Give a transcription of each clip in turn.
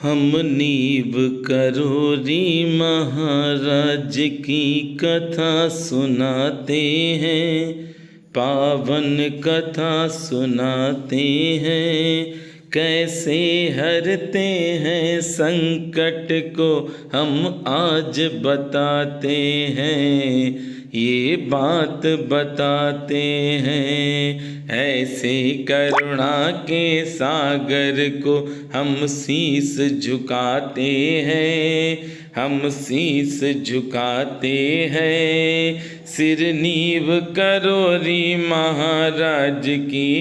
हम नीव करोरी महाराज की कथा सुनाते हैं, पावन कथा सुनाते हैं। कैसे हरते हैं संकट को हम आज बताते हैं, ये बात बताते हैं। ऐसे करुणा के सागर को हम शीस झुकाते हैं, हम शीस झुकाते हैं। सिर नीव करोरी महाराज की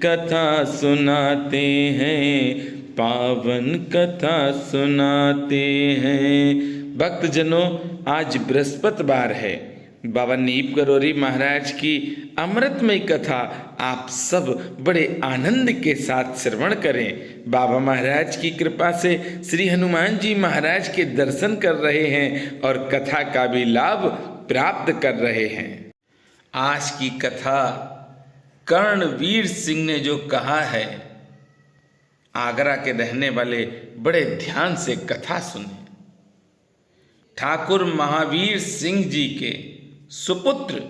कथा सुनाते हैं, पावन कथा सुनाते हैं। भक्तजनों, आज बृहस्पतिवार है। बाबा नीव करोरी महाराज की अमृतमयी कथा आप सब बड़े आनंद के साथ श्रवण करें। बाबा महाराज की कृपा से श्री हनुमान जी महाराज के दर्शन कर रहे हैं और कथा का भी लाभ प्राप्त कर रहे हैं। आज की कथा कर्णवीर सिंह ने जो कहा है, आगरा के रहने वाले बड़े ध्यान से कथा सुने। ठाकुर महावीर सिंह जी के सुपुत्र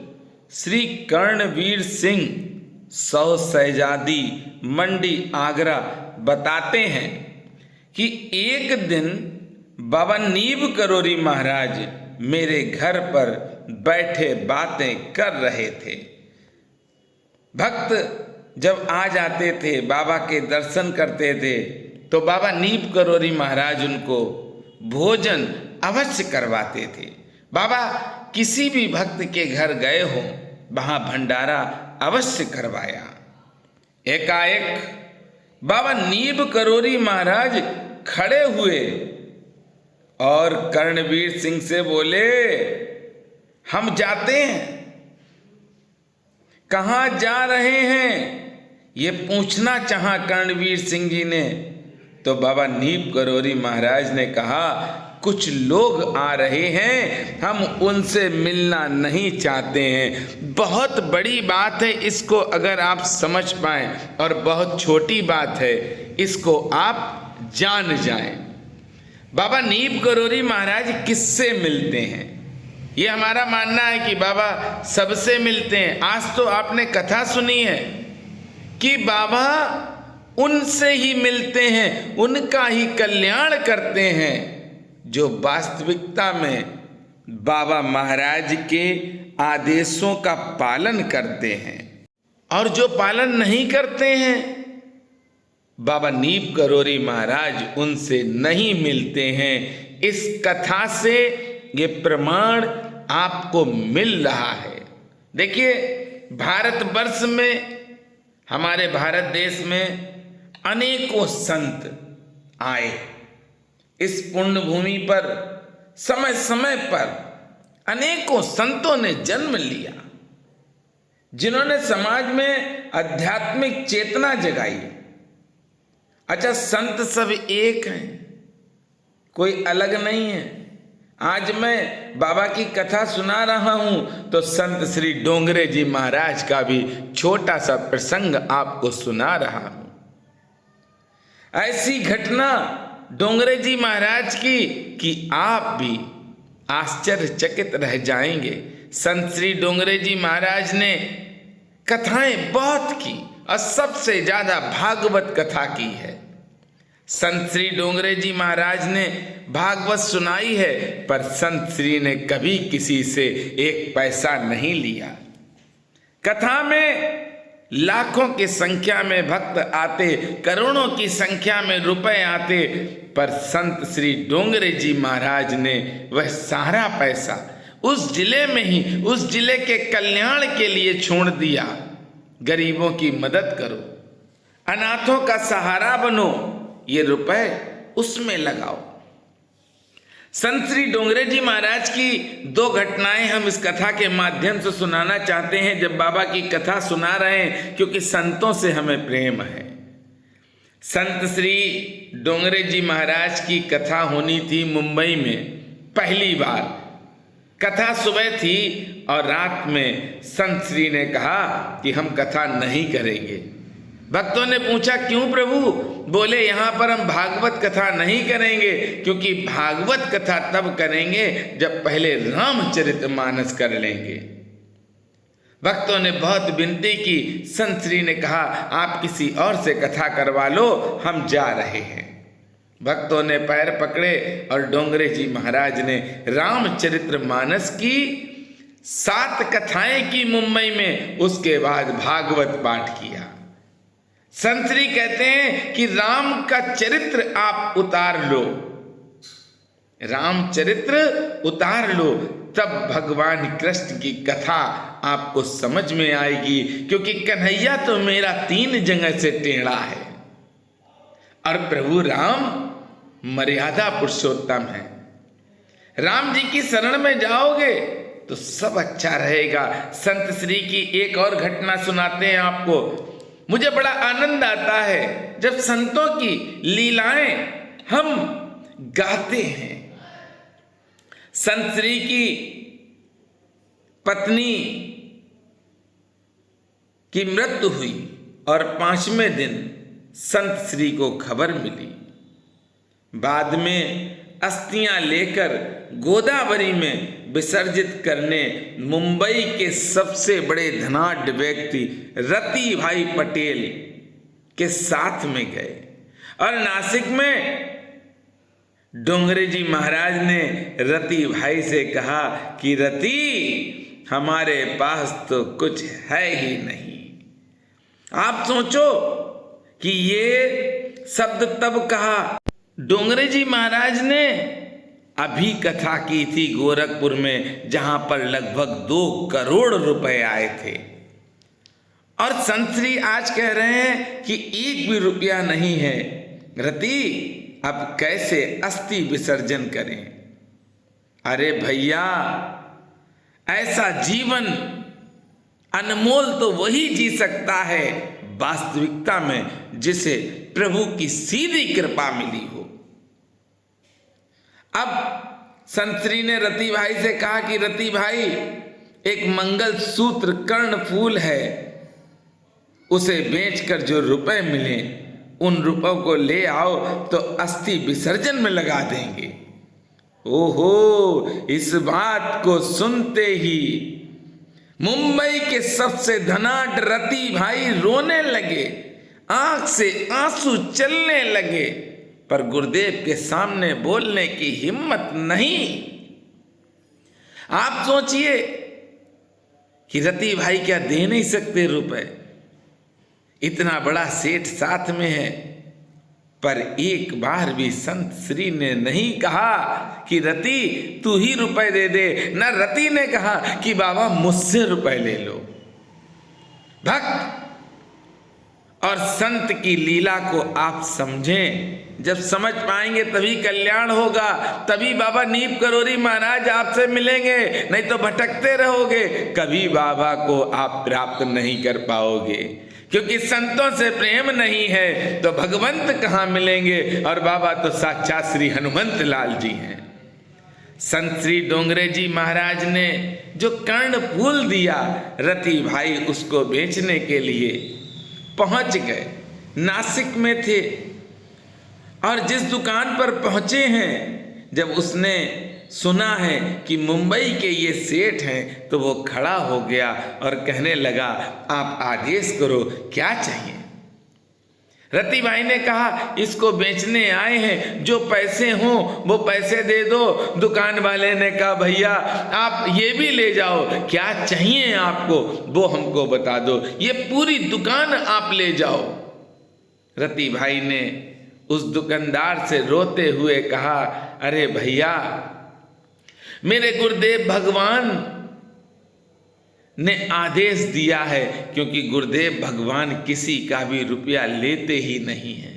श्री कर्णवीर सिंह सौ शहजादी मंडी आगरा बताते हैं कि एक दिन बाबा नीव करोरी महाराज मेरे घर पर बैठे बातें कर रहे थे। भक्त जब आ जाते थे, बाबा के दर्शन करते थे, तो बाबा नीव करोरी महाराज उनको भोजन अवश्य करवाते थे। बाबा किसी भी भक्त के घर गए हो, वहां भंडारा अवश्य करवाया। एकाएक बाबा नीव करोरी महाराज खड़े हुए और कर्णवीर सिंह से बोले, हम जाते हैं। कहाँ जा रहे हैं, ये पूछना चाहा कर्णवीर सिंह जी ने। तो बाबा नीव करोरी महाराज ने कहा, कुछ लोग आ रहे हैं, हम उनसे मिलना नहीं चाहते हैं। बहुत बड़ी बात है, इसको अगर आप समझ पाएं, और बहुत छोटी बात है, इसको आप जान जाएं। बाबा नीव करोरी महाराज किससे मिलते हैं? ये हमारा मानना है कि बाबा सबसे मिलते हैं। आज तो आपने कथा सुनी है कि बाबा उनसे ही मिलते हैं, उनका ही कल्याण करते हैं जो वास्तविकता में बाबा महाराज के आदेशों का पालन करते हैं। और जो पालन नहीं करते हैं, बाबा नीव करोरी महाराज उनसे नहीं मिलते हैं। इस कथा से ये प्रमाण आपको मिल रहा है। देखिए, भारतवर्ष में, हमारे भारत देश में अनेकों संत आए। इस पुण्य भूमि पर समय समय पर अनेकों संतों ने जन्म लिया, जिन्होंने समाज में आध्यात्मिक चेतना जगाई। अच्छा, संत सब एक हैं, कोई अलग नहीं है। आज मैं बाबा की कथा सुना रहा हूं तो संत श्री डोंगरे जी महाराज का भी छोटा सा प्रसंग आपको सुना रहा हूं। ऐसी घटना डोंगरे जी महाराज की कि आप भी आश्चर्यचकित रह जाएंगे। संत श्री डोंगरे जी महाराज ने कथाएं बहुत की और सबसे ज्यादा भागवत कथा की है। संत श्री डोंगरे जी महाराज ने भागवत सुनाई है, पर संत श्री ने कभी किसी से एक पैसा नहीं लिया। कथा में लाखों की संख्या में भक्त आते, करोड़ों की संख्या में रुपए आते, पर संत श्री डोंगरे जी महाराज ने वह सारा पैसा उस जिले में ही, उस जिले के कल्याण के लिए छोड़ दिया। गरीबों की मदद करो, अनाथों का सहारा बनो, ये रुपए उसमें लगाओ। संत श्री डोंगरे जी महाराज की दो घटनाएं हम इस कथा के माध्यम से सुनाना चाहते हैं, जब बाबा की कथा सुना रहे हैं, क्योंकि संतों से हमें प्रेम है। संत श्री डोंगरे जी महाराज की कथा होनी थी मुंबई में पहली बार। कथा सुबह थी और रात में संत श्री ने कहा कि हम कथा नहीं करेंगे। भक्तों ने पूछा क्यों प्रभु? बोले यहाँ पर हम भागवत कथा नहीं करेंगे, क्योंकि भागवत कथा तब करेंगे जब पहले रामचरितमानस कर लेंगे। भक्तों ने बहुत विनती की। संत श्री ने कहा आप किसी और से कथा करवा लो, हम जा रहे हैं। भक्तों ने पैर पकड़े और डोंगरे जी महाराज ने रामचरितमानस की 7 कथाएं की मुंबई में। उसके बाद भागवत पाठ किया। संत श्री कहते हैं कि राम का चरित्र आप उतार लो, रामचरित्र उतार लो, तब भगवान कृष्ण की कथा आपको समझ में आएगी। क्योंकि कन्हैया तो मेरा 3 जगह से टेढ़ा है और प्रभु राम मर्यादा पुरुषोत्तम है। राम जी की शरण में जाओगे तो सब अच्छा रहेगा। संत श्री की एक और घटना सुनाते हैं आपको। मुझे बड़ा आनंद आता है जब संतों की लीलाएं हम गाते हैं। संत श्री की पत्नी की मृत्यु हुई और 5वें दिन संत श्री को खबर मिली। बाद में अस्थियां लेकर गोदावरी में विसर्जित करने मुंबई के सबसे बड़े धनाढ्य व्यक्ति रति भाई पटेल के साथ में गए और नासिक में डोंगरे जी महाराज ने रति भाई से कहा कि रति हमारे पास तो कुछ है ही नहीं। आप सोचो कि ये शब्द तब कहा। डोंगरे जी महाराज ने अभी कथा की थी गोरखपुर में, जहां पर लगभग 2 करोड़ रुपए आए थे और संत श्री आज कह रहे हैं कि 1 भी रुपया नहीं है। रति अब कैसे अस्थि विसर्जन करें? अरे भैया, ऐसा जीवन अनमोल तो वही जी सकता है वास्तविकता में जिसे प्रभु की सीधी कृपा मिली हो। अब संत श्री ने रति भाई से कहा कि रति भाई, एक मंगल सूत्र कर्ण फूल है, उसे बेचकर जो रुपए मिले उन रुपयों को ले आओ तो अस्थि विसर्जन में लगा देंगे। ओहो, इस बात को सुनते ही मुंबई के सबसे धनाढ्य रति भाई रोने लगे, आंख से आंसू चलने लगे, पर गुरुदेव के सामने बोलने की हिम्मत नहीं। आप सोचिए कि रति भाई क्या दे नहीं सकते रुपए? इतना बड़ा सेठ साथ में है, पर एक बार भी संत श्री ने नहीं कहा कि रति तू ही रुपए दे दे। न रति ने कहा कि बाबा मुझसे रुपए ले लो। भक्त और संत की लीला को आप समझें। जब समझ पाएंगे तभी कल्याण होगा, तभी बाबा नीप करोरी महाराज आपसे मिलेंगे, नहीं तो भटकते रहोगे, कभी बाबा को आप प्राप्त नहीं कर पाओगे। क्योंकि संतों से प्रेम नहीं है तो भगवंत कहाँ मिलेंगे? और बाबा तो साक्षात श्री हनुमंत लाल जी हैं। संत श्री डोंगरे जी महाराज ने जो कर्ण फूल दिया, रति भाई उसको बेचने के लिए पहुंच गए। नासिक में थे और जिस दुकान पर पहुंचे हैं, जब उसने सुना है कि मुंबई के ये सेठ हैं, तो वो खड़ा हो गया और कहने लगा आप आदेश करो, क्या चाहिए? रति भाई ने कहा इसको बेचने आए हैं, जो पैसे हों वो पैसे दे दो। दुकान वाले ने कहा भैया आप ये भी ले जाओ, क्या चाहिए आपको वो हमको बता दो, ये पूरी दुकान आप ले जाओ। रति भाई ने उस दुकानदार से रोते हुए कहा अरे भैया, मेरे गुरुदेव भगवान ने आदेश दिया है, क्योंकि गुरुदेव भगवान किसी का भी रुपया लेते ही नहीं है।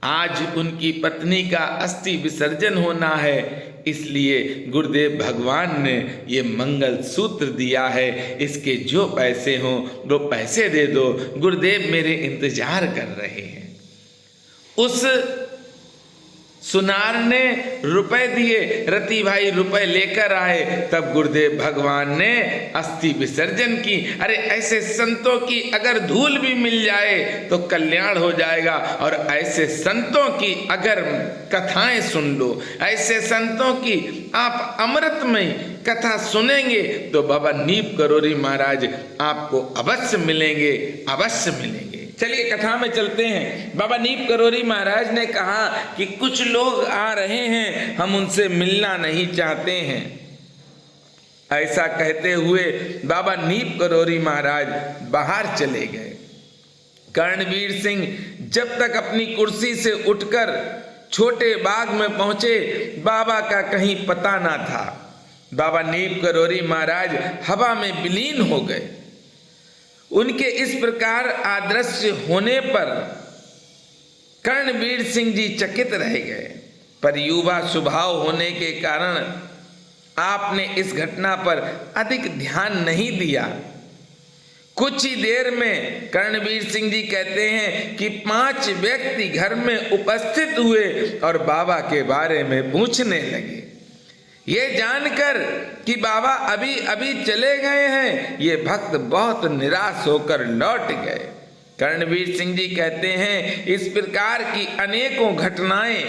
आज उनकी पत्नी का अस्थि विसर्जन होना है, इसलिए गुरुदेव भगवान ने ये मंगल सूत्र दिया है, इसके जो पैसे हों वो पैसे दे दो, गुरुदेव मेरे इंतजार कर रहे हैं। उस सुनार ने रुपए दिए, रति भाई रुपए लेकर आए, तब गुरुदेव भगवान ने अस्थि विसर्जन की। अरे ऐसे संतों की अगर धूल भी मिल जाए तो कल्याण हो जाएगा। और ऐसे संतों की अगर कथाएं सुन लो, ऐसे संतों की आप अमृतमय कथा सुनेंगे तो बाबा नीप करोरी महाराज आपको अवश्य मिलेंगे, अवश्य मिलेंगे। चलिए कथा में चलते हैं। बाबा नीप करोरी महाराज ने कहा कि कुछ लोग आ रहे हैं, हम उनसे मिलना नहीं चाहते हैं। ऐसा कहते हुए बाबा नीप करोरी महाराज बाहर चले गए। कर्णवीर सिंह जब तक अपनी कुर्सी से उठकर छोटे बाग में पहुंचे, बाबा का कहीं पता ना था। बाबा नीप करोरी महाराज हवा में विलीन हो गए। उनके इस प्रकार अदृश्य होने पर कर्णवीर सिंह जी चकित रह गए, पर युवा स्वभाव होने के कारण आपने इस घटना पर अधिक ध्यान नहीं दिया। कुछ ही देर में कर्णवीर सिंह जी कहते हैं कि 5 व्यक्ति घर में उपस्थित हुए और बाबा के बारे में पूछने लगे। ये जानकर कि बाबा अभी अभी चले गए हैं, ये भक्त बहुत निराश होकर लौट गए। कर्णवीर सिंह जी कहते हैं, इस प्रकार की अनेकों घटनाएं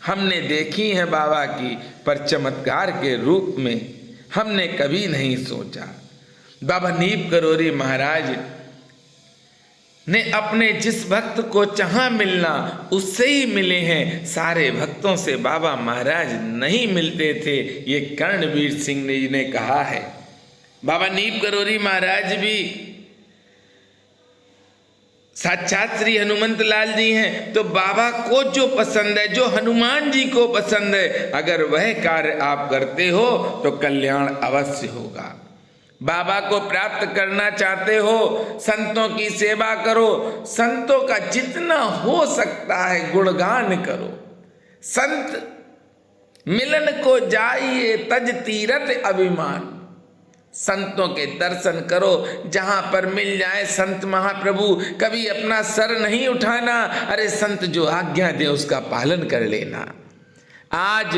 हमने देखी हैं बाबा की, पर चमत्कार के रूप में हमने कभी नहीं सोचा। बाबा नीप करोरी महाराज ने अपने जिस भक्त को चाहा मिलना उससे ही मिले हैं। सारे भक्तों से बाबा महाराज नहीं मिलते थे, ये कर्णवीर सिंह जी ने कहा है। बाबा नीप करोरी महाराज भी साक्षात श्री हनुमंत लाल जी हैं, तो बाबा को जो पसंद है, जो हनुमान जी को पसंद है, अगर वह कार्य आप करते हो तो कल्याण अवश्य होगा। बाबा को प्राप्त करना चाहते हो, संतों की सेवा करो, संतों का जितना हो सकता है गुणगान करो। संत मिलन को जाइए तज तीरथ अभिमान, संतों के दर्शन करो जहां पर मिल जाए संत महाप्रभु। कभी अपना सर नहीं उठाना, अरे संत जो आज्ञा दे उसका पालन कर लेना। आज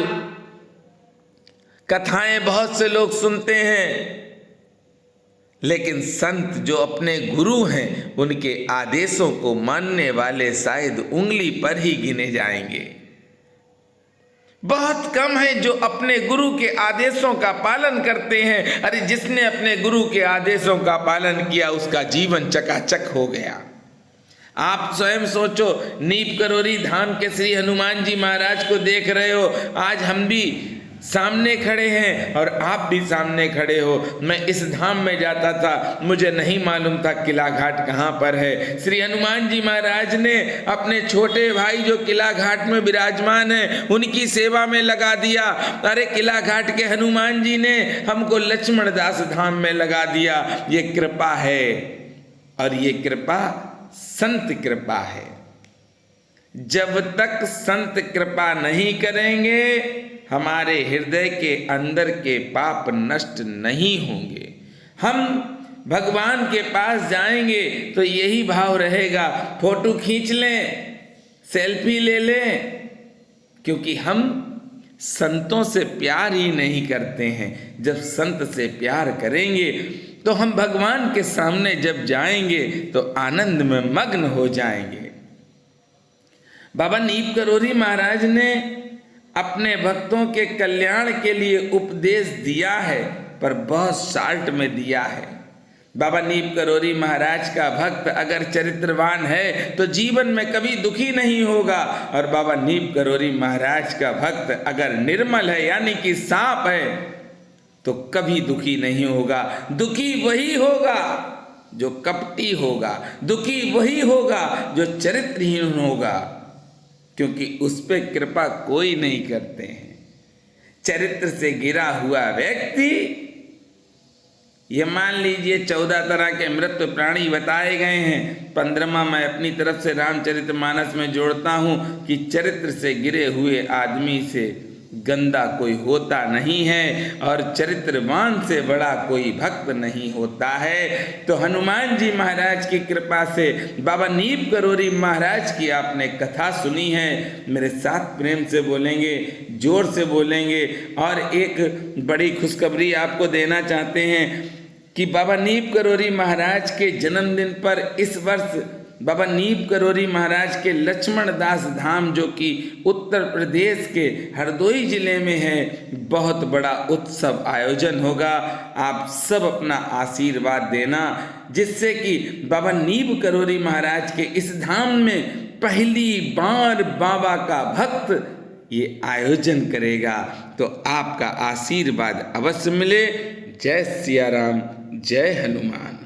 कथाएं बहुत से लोग सुनते हैं, लेकिन संत जो अपने गुरु हैं उनके आदेशों को मानने वाले शायद उंगली पर ही गिने जाएंगे। बहुत कम है जो अपने गुरु के आदेशों का पालन करते हैं। अरे जिसने अपने गुरु के आदेशों का पालन किया उसका जीवन चकाचक हो गया। आप स्वयं सोचो, नीप करोरी धाम के श्री हनुमान जी महाराज को देख रहे हो। आज हम भी सामने खड़े हैं और आप भी सामने खड़े हो। मैं इस धाम में जाता था, मुझे नहीं मालूम था किला घाट कहाँ पर है। श्री हनुमान जी महाराज ने अपने छोटे भाई जो किला घाट में विराजमान है उनकी सेवा में लगा दिया। अरे किला घाट के हनुमान जी ने हमको लक्ष्मण दास धाम में लगा दिया। ये कृपा है, और ये कृपा संत कृपा है। जब तक संत कृपा नहीं करेंगे हमारे हृदय के अंदर के पाप नष्ट नहीं होंगे। हम भगवान के पास जाएंगे तो यही भाव रहेगा, फोटो खींच लें, सेल्फी ले लें, क्योंकि हम संतों से प्यार ही नहीं करते हैं। जब संत से प्यार करेंगे तो हम भगवान के सामने जब जाएंगे तो आनंद में मग्न हो जाएंगे। बाबा नीप करोरी महाराज ने अपने भक्तों के कल्याण के लिए उपदेश दिया है, पर बहुत शार्ट में दिया है। बाबा नीप करोरी महाराज का भक्त अगर चरित्रवान है तो जीवन में कभी दुखी नहीं होगा, और बाबा नीप करोरी महाराज का भक्त अगर निर्मल है यानी कि साफ है तो कभी दुखी नहीं होगा। दुखी वही होगा जो कपटी होगा, दुखी वही होगा जो चरित्रहीन होगा, क्योंकि उस पे कृपा कोई नहीं करते हैं। चरित्र से गिरा हुआ व्यक्ति, ये मान लीजिए 14 तरह के मृत प्राणी बताए गए हैं। 15वां मैं अपनी तरफ से रामचरितमानस में जोड़ता हूँ कि चरित्र से गिरे हुए आदमी से गंदा कोई होता नहीं है और चरित्रवान से बड़ा कोई भक्त नहीं होता है। तो हनुमान जी महाराज की कृपा से बाबा नीम करोरी महाराज की आपने कथा सुनी है। मेरे साथ प्रेम से बोलेंगे, जोर से बोलेंगे। और एक बड़ी खुशखबरी आपको देना चाहते हैं कि बाबा नीम करोरी महाराज के जन्मदिन पर इस वर्ष बाबा नीम करोरी महाराज के लक्ष्मण दास धाम, जो कि उत्तर प्रदेश के हरदोई जिले में है, बहुत बड़ा उत्सव आयोजन होगा। आप सब अपना आशीर्वाद देना, जिससे कि बाबा नीम करोरी महाराज के इस धाम में पहली बार बाबा का भक्त ये आयोजन करेगा। तो आपका आशीर्वाद अवश्य मिले। जय सिया राम, जय हनुमान।